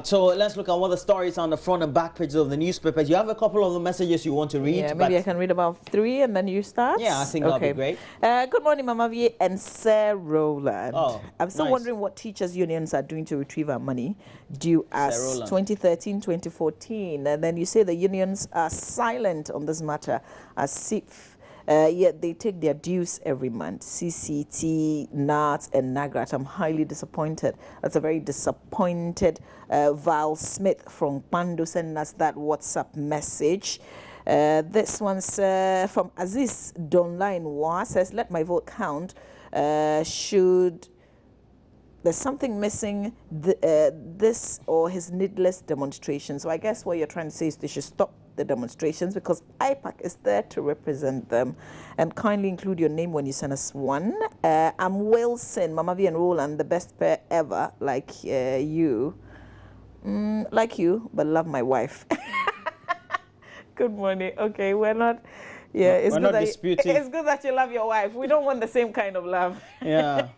So let's look at what the stories on the front and back pages of the newspapers. You have a couple of the messages you want to read. Yeah, maybe I can read about 3 and then you start. Yeah, I think that'll be great. Good morning, Mama V and Sir Roland. Oh, I'm still wondering what teachers' unions are doing to retrieve our money due as 2013-2014. And then you say the unions are silent on this matter as if yet they take their dues every month. CCT, NAT, and NAGRAT. I'm highly disappointed. That's a very disappointed Val Smith from Pando sending us that WhatsApp message. This one's from Aziz Donlainwa, says, let my vote count. Should there's something missing, this or his needless demonstration. So I guess what you're trying to say is they should stop the demonstrations because IPAC is there to represent them. And kindly include your name when you send us one. I'm Wilson, Mama V and Roland, the best pair ever, like you. Like you, but love my wife. Good morning. Okay, we're not... Yeah, it's we're good not disputing. It's good that you love your wife. We don't want the same kind of love. Yeah.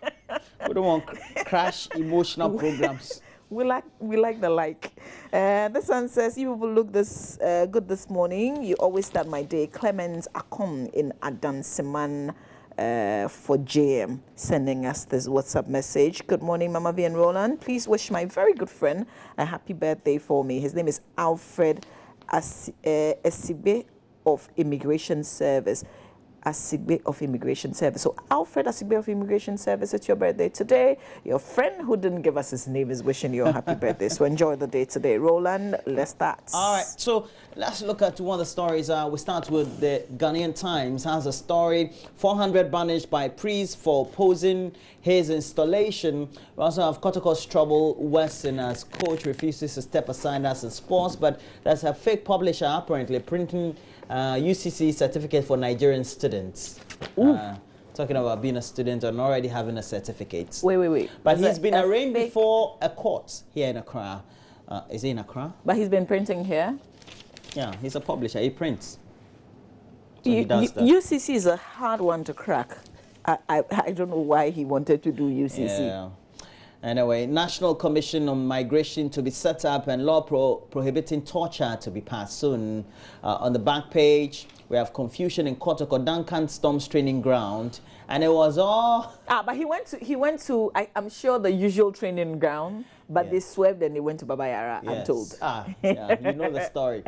We don't want crash emotional programs. We like the like. This one says, you people look this good this morning. You always start my day. Clemens Akom in Adansiman for JM sending us this WhatsApp message. Good morning, Mama V and Roland. Please wish my very good friend a happy birthday for me. His name is Alfred Asibe of Immigration Service. Asigbe of Immigration Service. So Alfred Asigbe of Immigration Service, it's your birthday today. Your friend who didn't give us his name is wishing you a happy birthday. So enjoy the day today. Roland, let's start. All right, so let's look at one of the stories. We start with the Ghanaian Times. Has a story, 400 banished by priest for opposing his installation. We also have Kotoko's trouble worsen as coach refuses to step aside as a sports, but there's a fake publisher apparently printing UCC certificate for Nigerian students. Talking about being a student and already having a certificate. Wait. But he's been arraigned before a court here in Accra. Is he in Accra? But he's been printing here? Yeah, he's a publisher. He prints. So he does that. UCC is a hard one to crack. I don't know why he wanted to do UCC. Yeah. Anyway, National Commission on Migration to be set up and law prohibiting torture to be passed soon. On the back page, we have confusion in Kotoko Duncan Storms training ground, and it was all. But he went to. I'm sure the usual training ground, but they swerved and they went to Baba Yara. Yes. I'm told. Yeah, you know the story.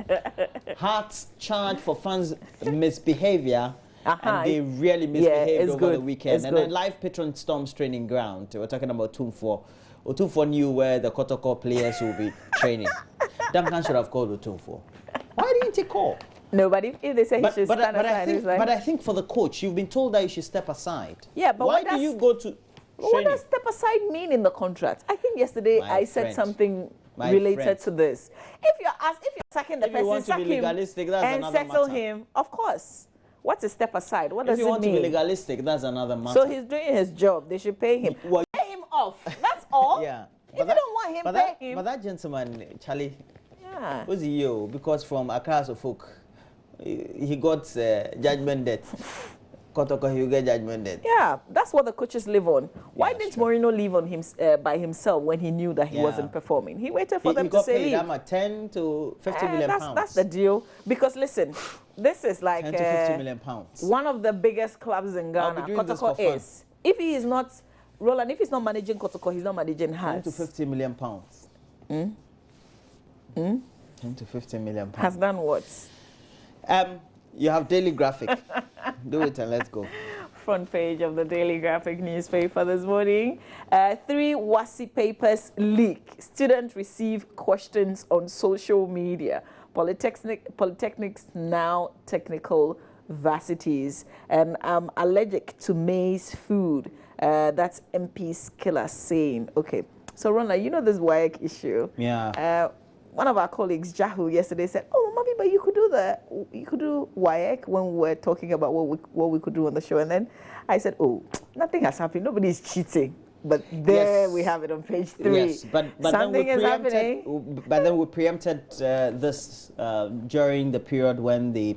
Hearts charged for fans' misbehavior. And they really misbehaved over the weekend. And then live patron Storms training ground. We're talking about Otumfuo. Otumfuo knew where the Kotoko players will be training. Duncan should have called Otumfuo. Why didn't he call? No, but if they say he should stand aside, but I think for the coach, you've been told that you should step aside. Yeah, but why do you go to training? What does step aside mean in the contract? I think yesterday I said something related to this. If you're sacking the person, sack him and settle him, of course. What's a step aside? What does it mean? If you want to be legalistic, that's another matter. So he's doing his job. They should pay him. Pay him off. That's all. Yeah. If you don't want him, pay him. But that gentleman, Charlie, yeah, who's he? Because from Accra to Folk, he got judgment debt. Kotoko, he will get judgment debt. Yeah, that's what the coaches live on. Why didn't Mourinho leave on him by himself when he knew that he wasn't performing? He waited for them to say leave. He got paid 10 to 50 million pounds. That's the deal. Because listen, this is like 10 to 50 million pounds. One of the biggest clubs in Ghana. Kotoko is. If he is not, Roland, if he's not managing Kotoko, he's not managing Hearts. 10 to 50 million pounds. 10 to 50 million pounds. Has done what? You have Daily Graphic. Do it and let's go. Front page of the Daily Graphic newspaper this morning. 3 WASSCE papers leak. Students receive questions on social media. Polytechnics now technical varsities. And I'm allergic to maize food. That's MP Skiller saying. Okay. So, Ronald, you know this WAEC issue. Yeah. One of our colleagues, Jahu, yesterday said, "Oh, Mami, but you could do WAEC when we were talking about what we could do on the show." And then I said, "Oh, nothing has happened. Nobody's cheating." But there we have it on page 3. Yes, but something is happening. But then we preempted this during the period when the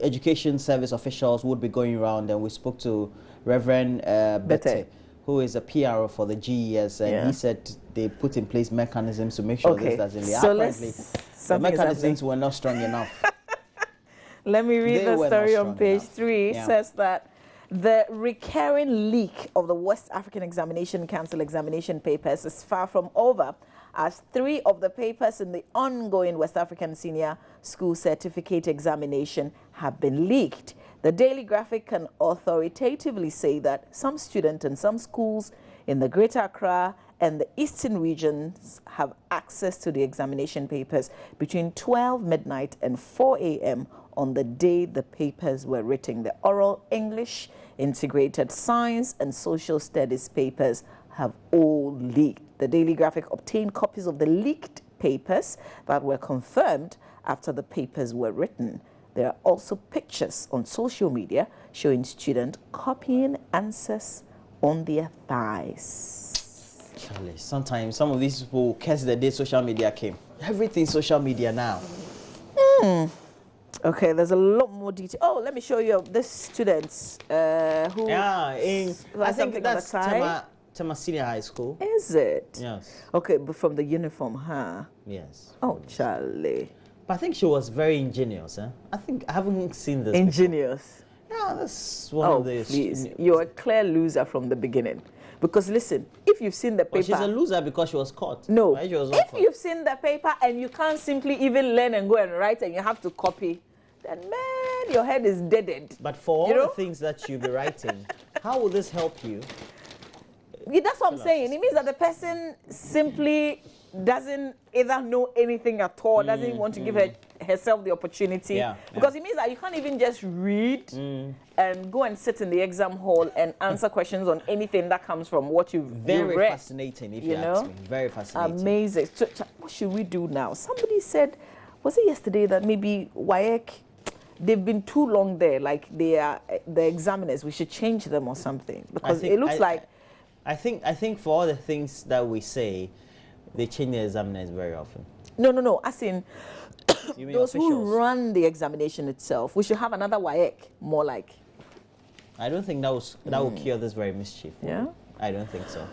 Education Service officials would be going around, and we spoke to Reverend Bete who is a PRO for the GES, and he said they put in place mechanisms to make sure this doesn't leak. So apparently, the mechanisms were not strong enough. Let me read the story on page 3. It says that the recurring leak of the West African Examination Council examination papers is far from over, as 3 of the papers in the ongoing West African Senior School Certificate examination have been leaked. The Daily Graphic can authoritatively say that some students in some schools in the Greater Accra and the Eastern regions have access to the examination papers between 12 midnight and 4 a.m. on the day the papers were written. The oral English, integrated science, and social studies papers have all leaked. The Daily Graphic obtained copies of the leaked papers that were confirmed after the papers were written. There are also pictures on social media showing students copying answers on their thighs. Charlie, sometimes some of these people curse the day social media came. Everything social media now. Okay, there's a lot more detail. Oh, let me show you this students who. Yeah, I think that's Tema Senior High School. Is it? Yes. Okay, but from the uniform, huh? Yes. Oh, Charlie. But I think she was very ingenious, huh? I think I haven't seen this. Ingenious. Before. Yeah, that's one of the. Please, you're a clear loser from the beginning. Because listen, if you've seen the paper, well, she's a loser because she was caught. No, right? She was if you've seen the paper and you can't simply even learn and go and write, and you have to copy, then man, your head is deaded. But for all the things that you'll be writing, how will this help you? Yeah, that's what I'm saying. It means that the person simply doesn't either know anything at all, doesn't want to give herself the opportunity. Because it means that you can't even just read and go and sit in the exam hall and answer questions on anything that comes from what you've read. Very fascinating, if you ask me. Very fascinating. Amazing. So, what should we do now? Somebody said, was it yesterday, that maybe WAEC, they've been too long there, like they are the examiners, we should change them or something, because it looks like. I think for all the things that we say, they change the examiners very often. No. As in, those who run the examination itself, we should have another WAEC, more like. I don't think that will cure this very mischief. Yeah? I don't think so.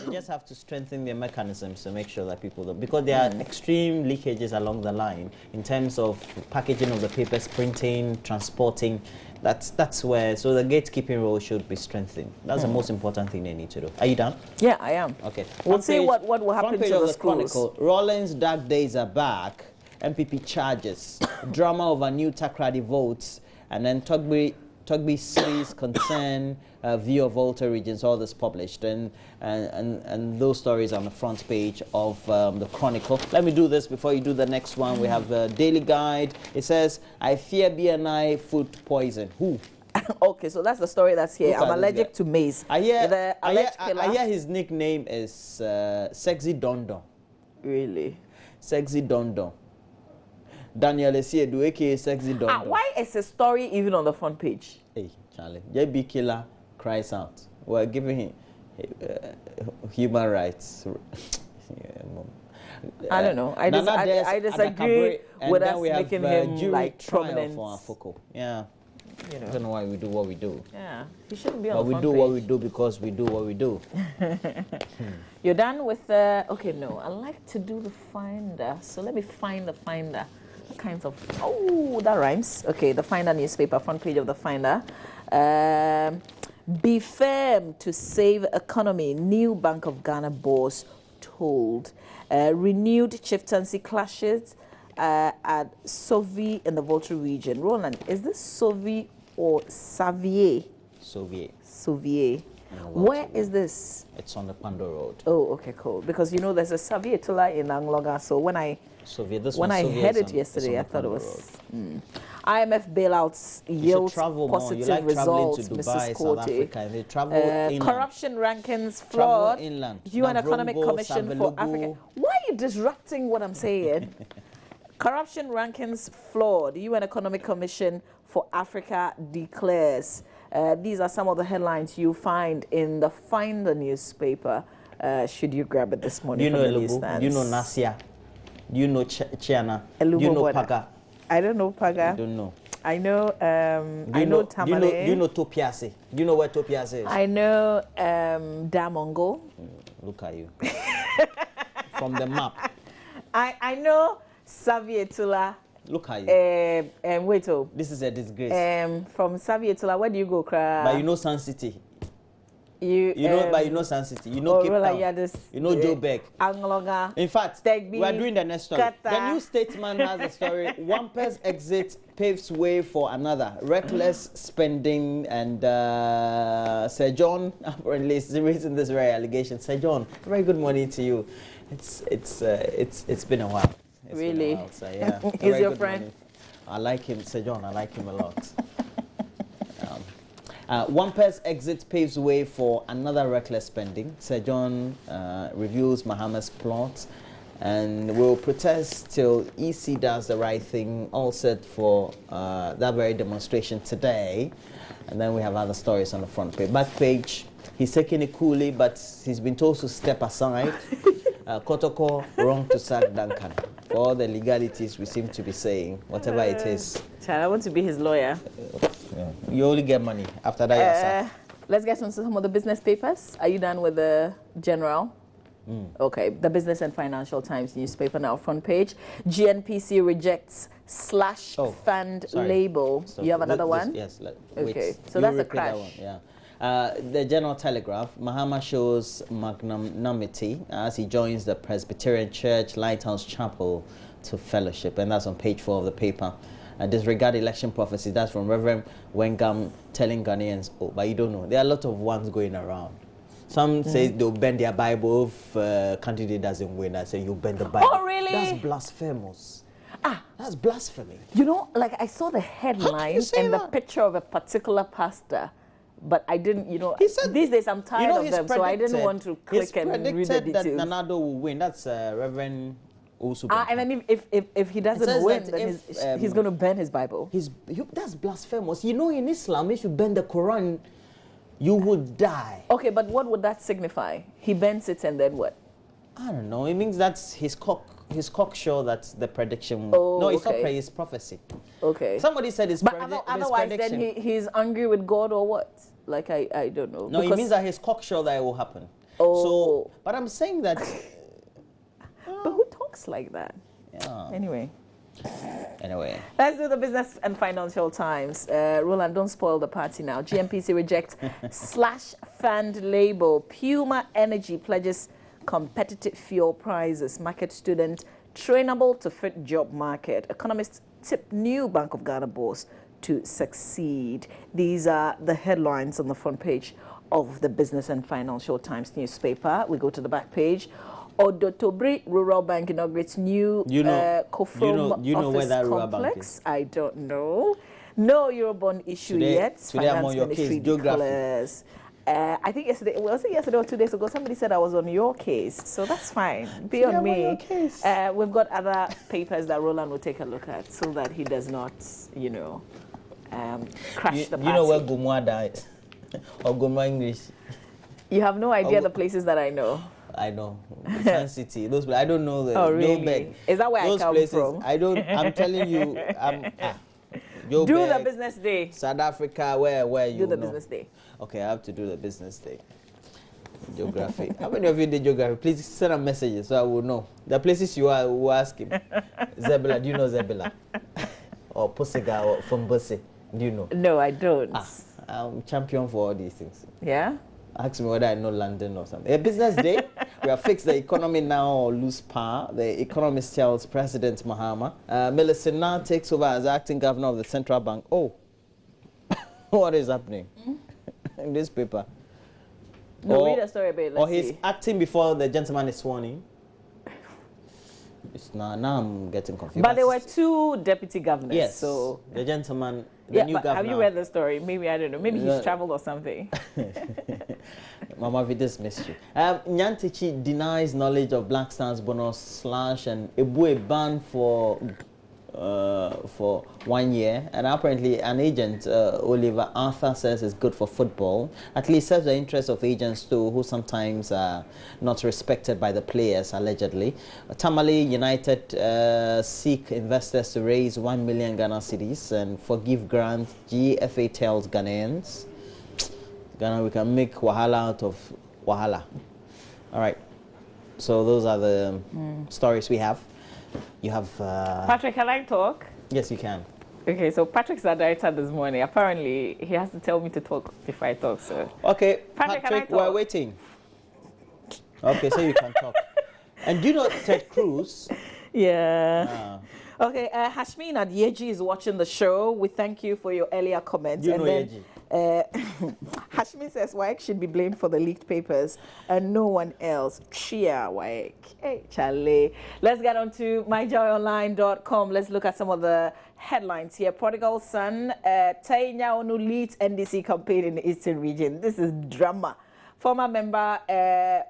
You just have to strengthen their mechanisms to make sure that people don't, because there are extreme leakages along the line in terms of packaging of the papers, printing, transporting. That's where, so the gatekeeping role should be strengthened. That's the most important thing they need to do. Are you done? Yeah, I am. Okay. We'll see what will happen to the schools. Chronicle. Rawlings' dark days are back. MPP charges. Drama over new Takrady votes. And then Tugby sees concern, view of Volta regions, all this published. And those stories on the front page of the Chronicle. Let me do this before you do the next one. We have the Daily Guide. It says, I fear BNI food poison. Who? Okay, so that's the story that's here. I'm allergic to maize. I hear his nickname is Sexy Dondon. Really? Sexy Dondon. Daniel Esiedu, aka Sexy Dondon. Why is a story even on the front page? Hey, Charlie. JB Killer cries out. We're giving him human rights. I don't know. I disagree with us making him like prominent. Yeah. I don't know why we do what we do. Yeah, he shouldn't be on the front page. But we do what we do because we do what we do. You're done with the... Okay, no. I like to do the finder. So let me find the finder. What kinds of... Oh, that rhymes. Okay, the Finder newspaper, front page of the Finder. Be firm to save economy. New Bank of Ghana boss told. Renewed chieftaincy clashes at Sovi in the Volta region. Roland, is this Sovi or Savier? Sovier. Where is this? It's on the Pando Road. Oh, okay, cool. Because you know there's a Savier Tula in Angloga. So when I heard it yesterday, I thought it was IMF bailouts yields positive results. Mrs. Korte. Corruption rankings flawed. UN Economic Commission for Africa. Why are you disrupting what I'm saying? Corruption rankings flawed. UN Economic Commission for Africa declares. These are some of the headlines you find in the Finder newspaper. Should you grab it this morning? Do you know Elubu? Do you know Nasia? Do you know Chiana? Do you know Paga? I don't know Paga. I don't know. I know. Do you know Tamale. Do you know Topiase? Do you know where Topiase is? I know Damongo. Look at you. From the map. I know Savietula. Look at you. Wait, oh. This is a disgrace. From Savietula, where do you go, Kra? But you know Sun City. You know, but you know Sun City. You know Cape Town. You know Joburg. Angloga. In fact, we are doing the next story. The New Statesman has a story. One person's exit paves way for another. Reckless spending, and Sir John apparently is raising this very allegation. Sir John, very good morning to you. It's been a while. Really? Been a while, so yeah. He's your friend? Morning. I like him, Sir John. I like him a lot. One person's exit paves way for another reckless spending. Sir John reviews Mahama's plot and will protest till EC does the right thing, all set for that very demonstration today. And then we have other stories on the front page. Back page, he's taking it coolly, but he's been told to step aside. Kotoko, wrong to sack Duncan. For all the legalities we seem to be saying, whatever it is. Child, I want to be his lawyer. Yeah. You only get money after that. Yourself. Let's get into some of the business papers. Are you done with the general? Okay, the Business and Financial Times newspaper now, front page. GNPC rejects fund label. So you have another one? Yes. Okay, so that's a crash. That one, yeah. The General Telegraph, Mahama shows magnanimity as he joins the Presbyterian Church Lighthouse Chapel to fellowship, and that's on page 4 of the paper. Disregard election prophecy, that's from Reverend Wengam telling Ghanaians, oh, but you don't know. There are a lot of ones going around. Some say they'll bend their Bible if candidate doesn't win. I say you bend the Bible. Oh, really? That's blasphemous. That's blasphemy. You know, like I saw the headline and the picture of a particular pastor, but I didn't, he said, these days I'm tired of them, so I didn't want to click and read the details. He predicted that Nanado will win. That's Reverend also. And then if he doesn't win, then he's going to burn his Bible. That's blasphemous. You know, in Islam, if you burn the Quran, you would die. Okay, but what would that signify? He burns it and then what? I don't know. It means that's his cocksure that the prediction. Oh, no, it's not his prophecy. Okay. Somebody said it's otherwise, then he's angry with God or what? Like I don't know. No, it means that he's cocksure that it will happen. Oh. So, but I'm saying that. But who talks like that? Yeah. Anyway. Let's do the Business and Financial Times. Roland, don't spoil the party now. GNPC rejects fund label. Puma Energy pledges competitive fuel prices. Market student trainable to fit job market. Economists tip new Bank of Ghana boss to succeed. These are the headlines on the front page of the Business and Financial Times newspaper. We go to the back page. Odotobri Rural Bank inaugurates new Kofrom office complex. I don't know. No Eurobond issue yet. Today I'm on your case. Geography. I think yesterday or 2 days ago, somebody said I was on your case. So that's fine. Be on me. We've got other papers that Roland will take a look at so that he does not, crash the party. You know where Gomwa died? Or Gomwa English? You have no idea the places that I know. I know. Sun City. Those I don't know the. Oh, really? Is that where I come from? I don't. I'm telling you. Do the business day. South Africa, where you do the business day. Okay, I have to do the business day. Geography. How many of you did geography? Please send a message so I will know. The places you are, we'll ask him. Zebula, do you know Zebula? Or Posega or from Bosse? Do you know? No, I don't. I'm champion for all these things. Yeah? Ask me whether I know London or something. A business day, we have fixed the economy now or lose power. The Economist tells President Mahama. Millicent now takes over as acting governor of the central bank. Oh, what is happening in this paper? No, read a story about it. Or he's acting before the gentleman is sworn in. Now I'm getting confused. But there were 2 deputy governors. Yes. So the gentleman, the new governor. Have you read the story? Maybe, I don't know. Maybe he's traveled or something. Mama Vidas mystery. Nyantichi denies knowledge of Black Stars bonus / and Ebue ban for for 1 year, and apparently an agent, Oliver Arthur, says it's good for football. At least serves the interest of agents too, who sometimes are not respected by the players, allegedly. Tamale United seek investors to raise 1 million Ghana cedis and forgive grant. GFA tells Ghanaians, Ghana, we can make wahala out of wahala. All right. So those are the stories we have. You have... Patrick, can I talk? Yes, you can. Okay, so Patrick's our director this morning. Apparently, he has to tell me to talk before I talk, so... Okay, Patrick, can I talk? We're waiting. Okay, so you can talk. And do you know Ted Cruz? Yeah. Okay, Hashmin Adyeji is watching the show. We thank you for your earlier comments. You know Yeji. Hashmin says WAEC should be blamed for the leaked papers and no one else. Cheer, WAEC. Hey, Charlie. Let's get on to myjoyonline.com. Let's look at some of the headlines here. Prodigal son, Tainya Onu leads NDC campaign in the Eastern region. This is drama. Former member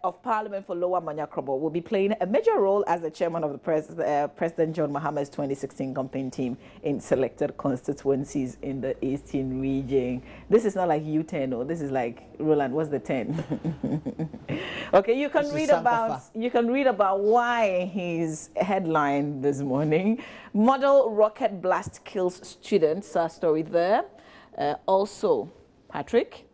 of Parliament for Lower Manyakrobo will be playing a major role as the chairman of the President John Mahama's 2016 campaign team in selected constituencies in the Eastern region. This is not like U10, or this is like, Roland, what's the 10? Okay, you can read about why he's headlined this morning. Model rocket blast kills students, our story there. Also, Patrick.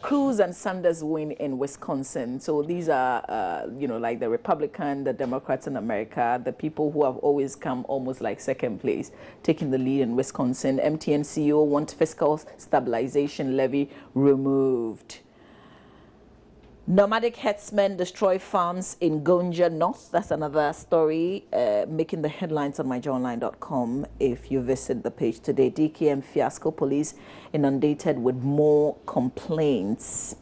Cruz and Sanders win in Wisconsin. So these are, like the Republican, the Democrats in America, the people who have always come almost like second place, taking the lead in Wisconsin. MTN CEO wants fiscal stabilization levy removed. Nomadic herdsmen destroy farms in Gonja North. That's another story making the headlines on myjoyonline.com if you visit the page today. DKM fiasco, police inundated with more complaints.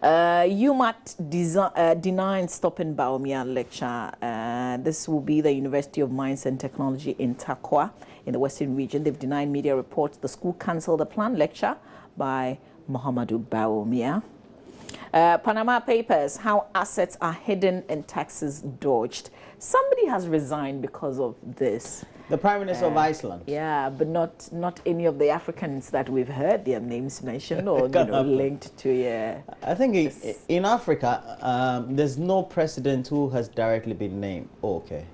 UMAT denied stopping Bawumia lecture. This will be the University of Mines and Technology in Takwa in the Western region. They've denied media reports the school cancelled the planned lecture by Muhammadu Bawumia. Panama Papers, how assets are hidden and taxes dodged. Somebody has resigned because of this. The Prime Minister of Iceland. Yeah, but not any of the Africans that we've heard their names mentioned or linked to. Yeah. I think in Africa, there's no president who has directly been named. Oh, okay.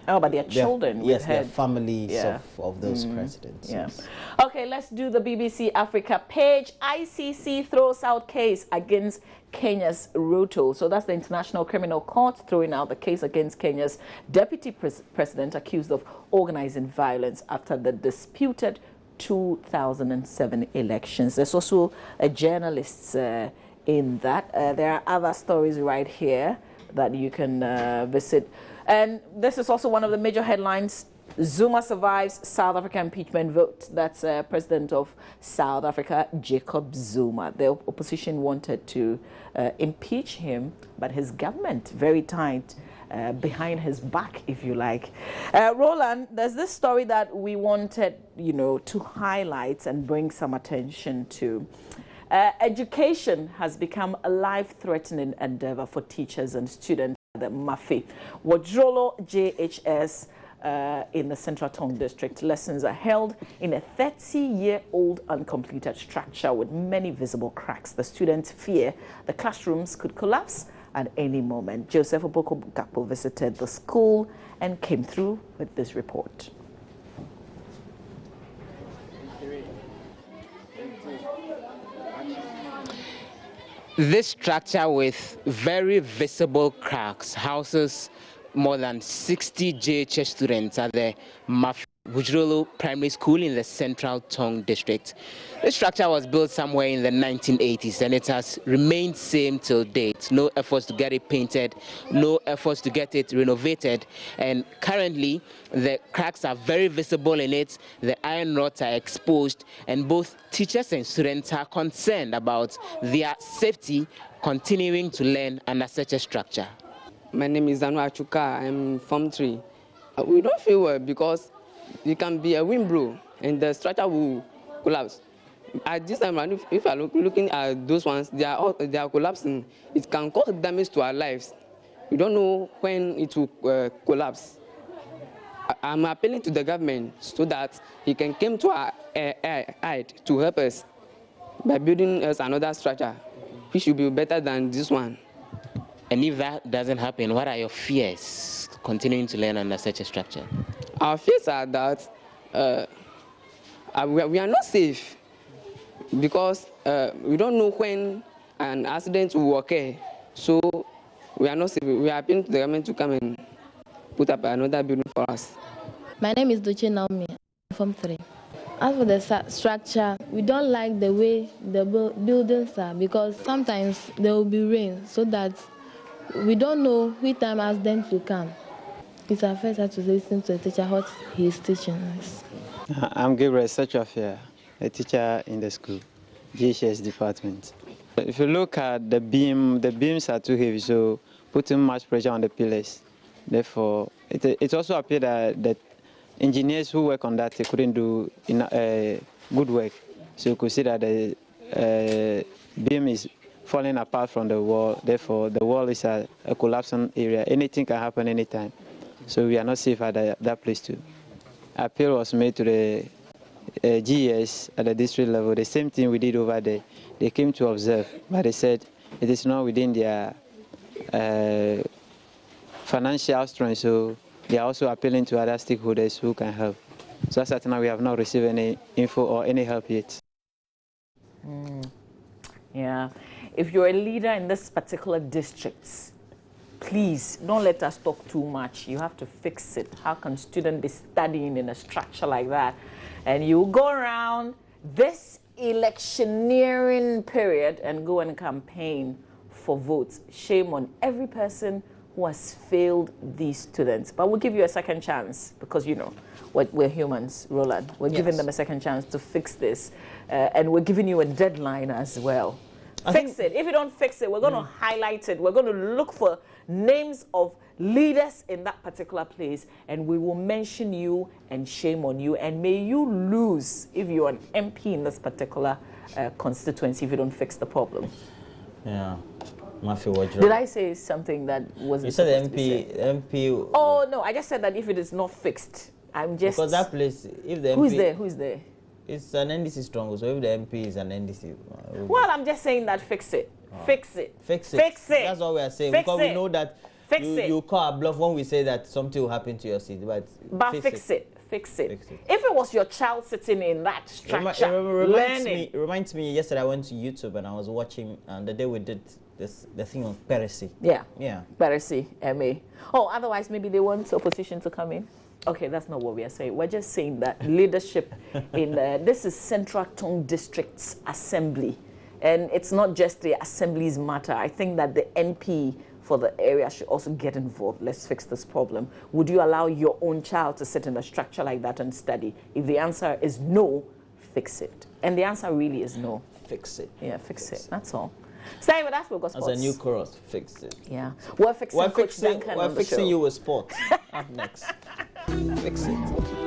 Oh, but their children. Yes, their families of those presidents. Yeah. Yes. Okay, let's do the BBC Africa page. ICC throws out case against Kenya's Ruto. So that's the International Criminal Court throwing out the case against Kenya's deputy president accused of organizing violence after the disputed 2007 elections. There's also journalists in that. There are other stories right here that you can visit. And this is also one of the major headlines. Zuma survives South Africa impeachment vote. That's President of South Africa, Jacob Zuma. The opposition wanted to impeach him, but his government very tight behind his back, if you like. Roland, there's this story that we wanted, to highlight and bring some attention to. Education has become a life-threatening endeavor for teachers and students. The Mafi, Wodrolo JHS in the Central Tongue District. Lessons are held in a 30-year-old uncompleted structure with many visible cracks. The students fear the classrooms could collapse at any moment. Joseph Oboko Gapo visited the school and came through with this report. This structure with very visible cracks houses more than 60 JHS students at the Wujrolo Primary School in the Central Tongue District. This structure was built somewhere in the 1980s and it has remained same till date. No efforts to get it painted, no efforts to get it renovated, and currently the cracks are very visible in it, the iron rods are exposed, and both teachers and students are concerned about their safety continuing to learn under such a structure. My name is Anu Achuka. I'm Form 3. We don't feel well because it can be a wind blow and the structure will collapse. At this time, if I'm looking at those ones, they are collapsing. It can cause damage to our lives. We don't know when it will collapse. I'm appealing to the government so that he can come to our aid to help us by building us another structure, which should be better than this one. And if that doesn't happen, what are your fears continuing to learn under such a structure? Our fears are that we are not safe because we don't know when an accident will occur. So we are not safe. We are appealing to the government to come and put up another building for us. My name is Doche Naomi, Form 3. As for the structure, we don't like the way the buildings are because sometimes there will be rain, so that we don't know which time accident will come. It affects us to listen to a teacher what he is teaching us. I'm Gabriel Sachafia, a teacher in the school, GHS department. If you look at the beams are too heavy, so putting much pressure on the pillars. Therefore, it also appeared that the engineers who work on that, they couldn't do good work. So you could see that the beam is falling apart from the wall. Therefore, the wall is a collapsing area. Anything can happen anytime. So we are not safe at that place too. Appeal was made to the GES at the district level. The same thing we did over there. They came to observe, but they said it is not within their financial strength, so they are also appealing to other stakeholders who can help. So as of now, we have not received any info or any help yet. Yeah. If you're a leader in this particular district, please don't let us talk too much. You have to fix it. How can students be studying in a structure like that? And you go around this electioneering period and go and campaign for votes. Shame on every person who has failed these students. But we'll give you a second chance because, you know, we're humans, Roland. We're giving them a second chance to fix this. And we're giving you a deadline as well. Fix it. If you don't fix it, we're going to highlight it. We're going to look for names of leaders in that particular place, and we will mention you and shame on you. And may you lose if you're an MP in this particular constituency if you don't fix the problem. Yeah. Matthew, did I say something that wasn't? You said MP. Oh no, I just said that if it is not fixed, I'm just because that place. If the MP, who's there? It's an NDC strong. So if the MP is an NDC, well, I'm just saying that fix it. Fix it. Fix it. Fix it. That's all we are saying. Fix because it. we know that you call a bluff when we say that something will happen to your seat. But fix it. Fix it. If it was your child sitting in that structure, reminds me. Yesterday I went to YouTube and I was watching the day we did the thing on Percy. Yeah. Yeah. Percy, MA. Oh, otherwise maybe they want opposition to come in. Okay, that's not what we are saying. We're just saying that leadership in this is Central Tongue District's Assembly. And it's not just the Assembly's matter. I think that the NP for the area should also get involved. Let's fix this problem. Would you allow your own child to sit in a structure like that and study? If the answer is no, fix it. And the answer really is no. Fix it. Yeah, fix it. That's all. Stay with us, we've got sports. As a new chorus, fix it. Yeah. We're fixing you with sports. Up next. Fix it.